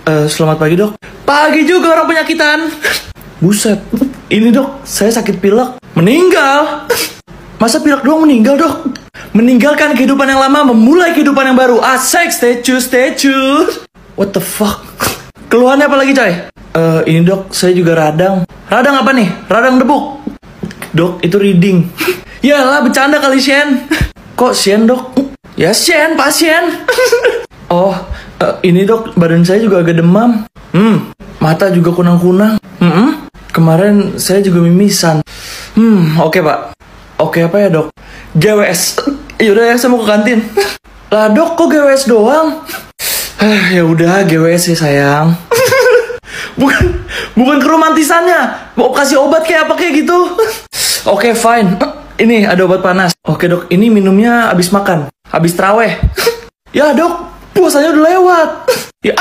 Selamat pagi dok. Pagi juga orang penyakitan. Buset, ini dok, saya sakit pilek. Meninggal? Masa pilek doang meninggal dok? Meninggalkan kehidupan yang lama, memulai kehidupan yang baru. Asik, statue. What the fuck? Keluhannya apa lagi coy? Ini dok, saya juga radang. Radang apa nih? Radang debuk. Dok, itu reading. Yalah, bercanda kali Shen. Kok Shen dok? Ya Shen, pasien. Oh, ini dok, badan saya juga agak demam. Mata juga kunang-kunang. Kemarin saya juga mimisan. Oke pak. Oke apa ya dok? GWS. Yaudah ya, saya mau ke kantin. Lah dok, kok GWS doang? Ya udah, GWS ya sayang. Bukan keromantisannya. Mau kasih obat kayak apa kayak gitu? Oke, fine. Ini ada obat panas. Oke dok, ini minumnya abis makan. Habis traweh. Ya dok, puasanya udah lewat. Ya